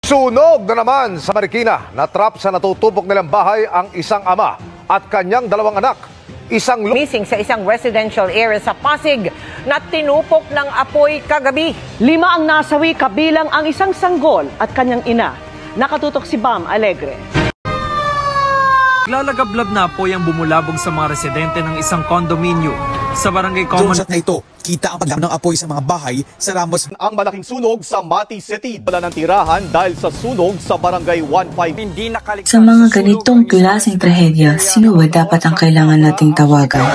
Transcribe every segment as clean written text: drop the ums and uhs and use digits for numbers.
Sunog na naman sa Marikina. Natrap sa natutubok nilang bahay ang isang ama at kanyang dalawang anak. Missing sa isang residential area sa Pasig na tinupok ng apoy kagabi. 5 ang nasawi kabilang ang isang sanggol at kanyang ina. Nakatutok si Bam Alegre. Lalagablab na apoy ang bumulabog sa mga residente ng isang kondominyo sa barangay Common. Sa na ito, kita ang paglaman ng apoy sa mga bahay sa Ramos. Ang malaking sunog sa Mati City. Wala ng tirahan dahil sa sunog sa barangay 15. Sa mga ganitong klaseng trahedya, sino ba dapat ang kailangan nating tawagan?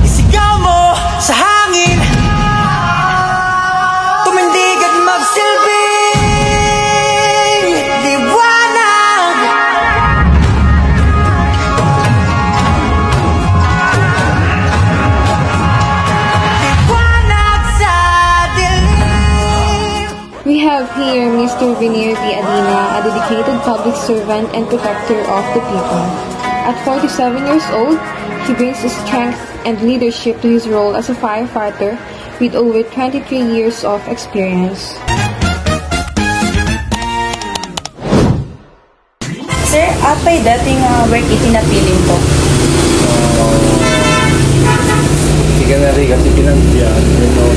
Isigaw mo sa hangin, tumindig at magsilbing liwanag. Liwanag sa dilim. We have here Mr. Venier V. Adina, a dedicated public servant and protector of the people. At 47 years old, he brings the strength and leadership to his role as a firefighter with over 23 years of experience. Sir, apay dating work itinapiling po. Hindi ka narigat ipinagbiyan,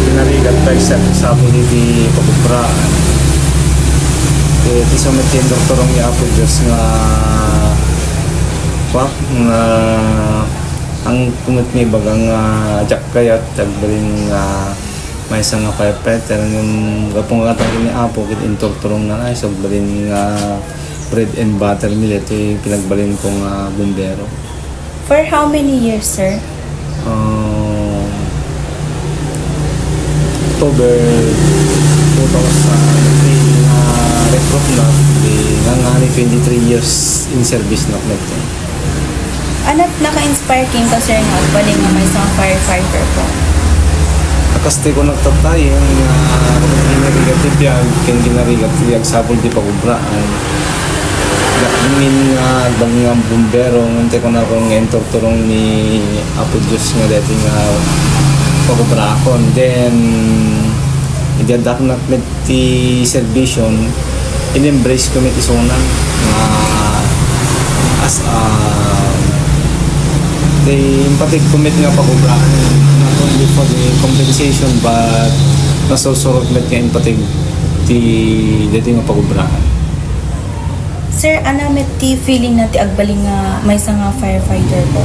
pinarigat pa sa po hindi pakupraan. Ito sa matin doktorong niya po Diyos nga ang kumit ni bagang ajak kayat tagbalin may isang firefighter yung gapong katang ni Apo kit intorturong na ay sagbalin bread and butter meal ito yung pinagbalin kong bumbero. For how many years, sir? October 2003 recruit na nga 23 years in service na nagto. Anat naka-inspire king ka, sir, nga baling nga may isang firefighter po? Akaste ko nagtatay yung ginarigat ibiyag, ginarigat ibiyag sabol di pakubraan. Min bang nga bumbero, ngante ko na akong entorturong ni Apo Diyos nga dati nga pakubrakon. Then, idadak na ti servisyon, in-embrace ko may isunan as they empathic commit nga pakubraan, not only for the compensation but nasusurot met nga empathic ti dati nga pakubraan. Sir, ano met ti feeling na ti agbaling nga may isang firefighter po?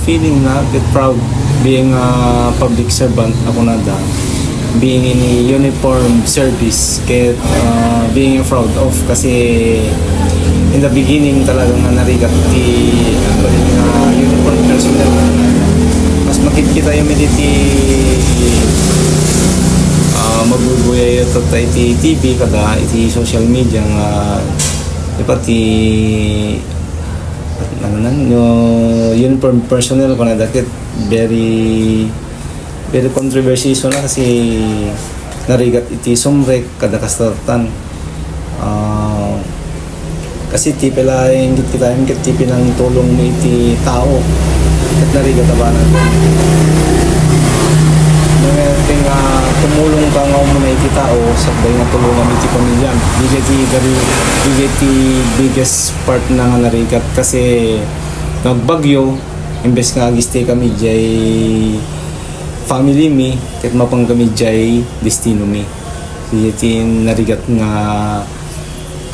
Feeling na get proud being a public servant ako na da, being in uniform service, get being proud of kasi in the beginning talagang narigat ti uniform personnel. Mas makikita yung mediti mabubuhay ito tayo ti TV kada iti social media nga ipati uniform personnel ko na dakit very controversial na kasi narigat iti sumrek kada kastatan. Kasi tipe lang kita yung tipe ng tulong ni iti tao at narigat abanan. Ngayon tumulong ka nga muna iti tao sabay nga tulungan iti pamilya. Di biggest part na nga narigat kasi nagbagyo imbes nga agiste kami jay family mi ket mapang kami jay destino mi. Iti narigat nga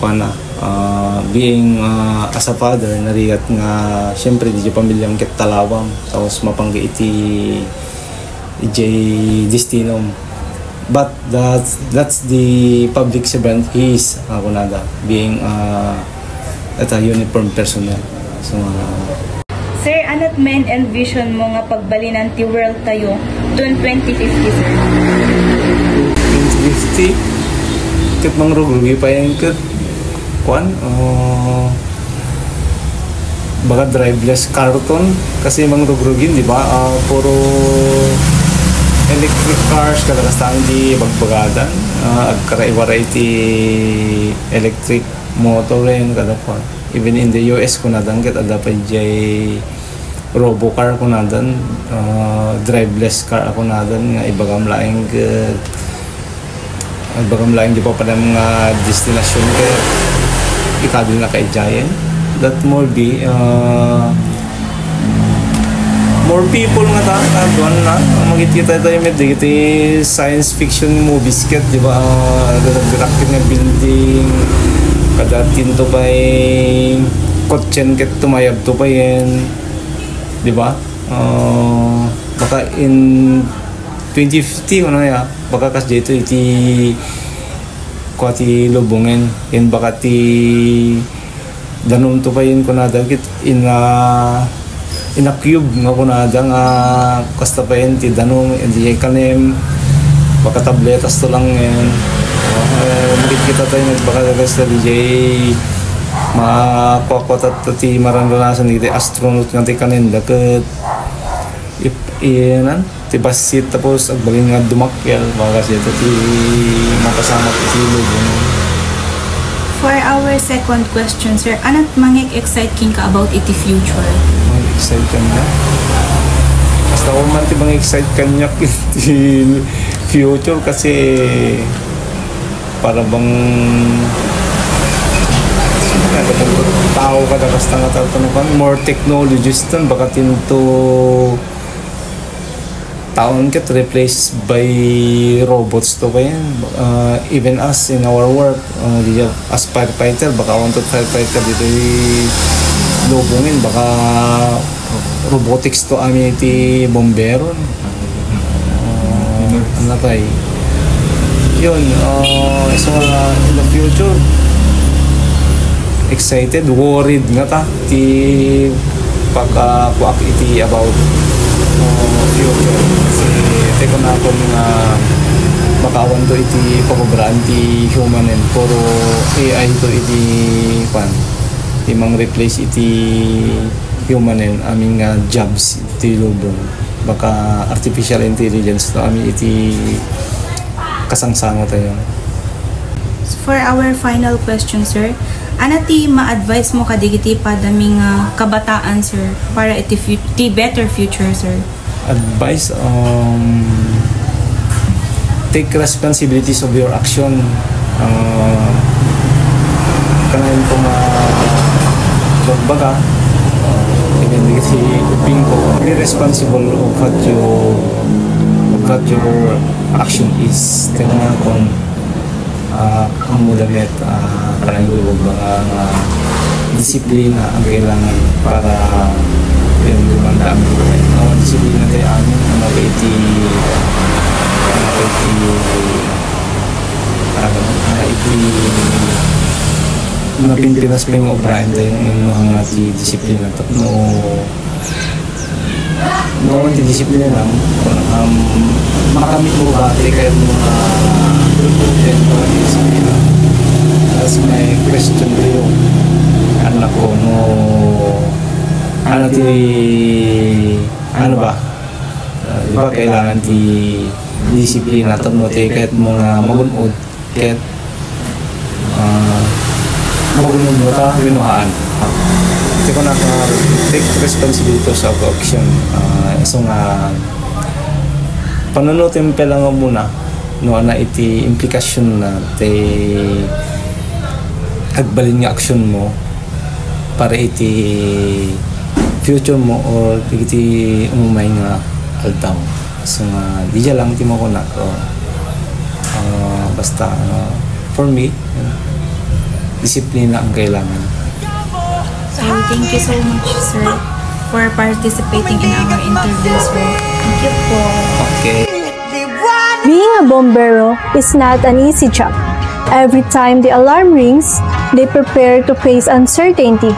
kuana being as a father narigat nga syempre di pamilyang ket talawam tapos mapangga iti destino, but that's the public servant is ako nada being at a uniform personnel. So Sir, anat men and vision mo nga pagbalinan ti world tayo to 2050, sir? 2050 ket mangrugi pa yan ket kuan baka driveless carton kasi mangrugrugin di ba puro electric cars kadalasan di bagbagadan agkaraiwaray ti electric motor rin kada pa even in the US ko nadangkit ada pa jay robocar ko na dan, driveless car ako na dan, nga ibagam laing di pa pala mga destinasyon kaya ikadil na kay Giant. That more be more people nga doon na magkikita tayo med digiti science fiction movies ket di ba, nagdrakit nga building kada tinto pa kotsen ket tumayab to pa yan di ba, baka in 2050 ano ya baka kas dito iti kuati lubungin in baka ti danom to pa yun kunada kit in a cube nga kunada nga kasta pa yun ti danom hindi kanem baka tabletas to lang yan makikita tayo nagbaka sa DJ makuakwat at ti maranasan iti astronaut nga ti kanin dakat iyanan ti basit tapos agbalin nga dumakyal baka kasi ito ti makasama ti silog. For our second question, sir, anat excite king ka about iti future? Excite ka niya? Basta ko man ti excite ka niya iti future kasi para bang tao ka na basta nga tatanong kami more technologies dun baka tinto taon ket replaced by robots to ba yan, even us in our work as firefighter baka wanted firefighter dito lubungin baka robotics to amin iti bombero ano tayo yun so in the future excited worried nga ta ti pagkakuak iti about future kasi teko na ako nga makawan to iti pagobraan ti human and puro AI to iti pan iti mang replace iti human and aming jobs iti lubong baka artificial intelligence to amin iti kasangsanga tayo. For our final question, sir, ano ti ma-advise mo kadigiti padaming kabataan, sir, para iti better future, sir? Advice, take responsibilities of your action. Kanayin po magbaga, even digiti uping ko, be responsible of what your action is. Tingnan kung ang mudamit parang lubog mga disiplina ang kailangan para yung lumanda ang buhay. Disiplina tayo amin ang makaiti napinpinas pa yung obrahin tayo yung mga disiplina noon ti disiplina lang makamit mo ba kayo mga as may question ko yung anak ko ano ba di ba kailangan ti disiplina mo kahit mga magunod kahit magunod mo ta winuhaan hindi ko take responsibility sa action so nga panunutin pa lang muna no na iti implikasyon na te agbalin nga aksyon mo para iti future mo or iti umumay nga altaw so nga di lang ti mo ko na basta for me disiplina ang kailangan. So thank you so much, sir, for participating in our interview, sir. Thank you po. Okay. Being a bombero is not an easy job. Every time the alarm rings, they prepare to face uncertainty,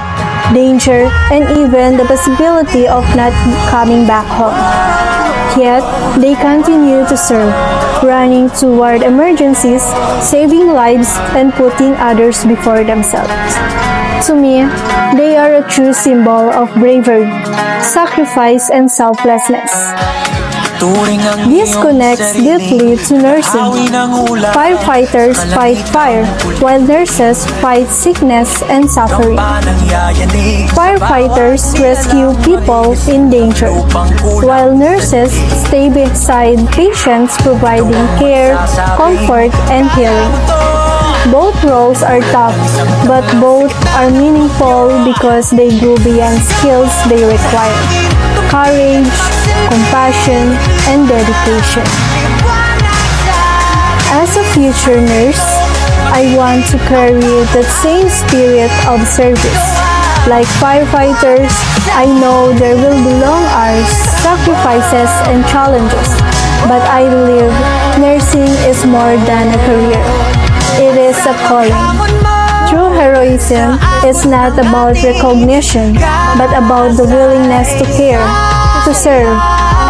danger, and even the possibility of not coming back home. Yet, they continue to serve, running toward emergencies, saving lives, and putting others before themselves. To me, they are a true symbol of bravery, sacrifice, and selflessness. This connects deeply to nursing. Firefighters fight fire, while nurses fight sickness and suffering. Firefighters rescue people in danger, while nurses stay beside patients providing care, comfort, and healing. Both roles are tough, but both are meaningful because they go beyond skills they require: courage, compassion, and dedication. As a future nurse, I want to carry that same spirit of service. Like firefighters, I know there will be long hours, sacrifices, and challenges, but I believe nursing is more than a career. It is a calling. True heroism is not about recognition, but about the willingness to care, to serve,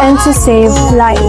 and to save lives.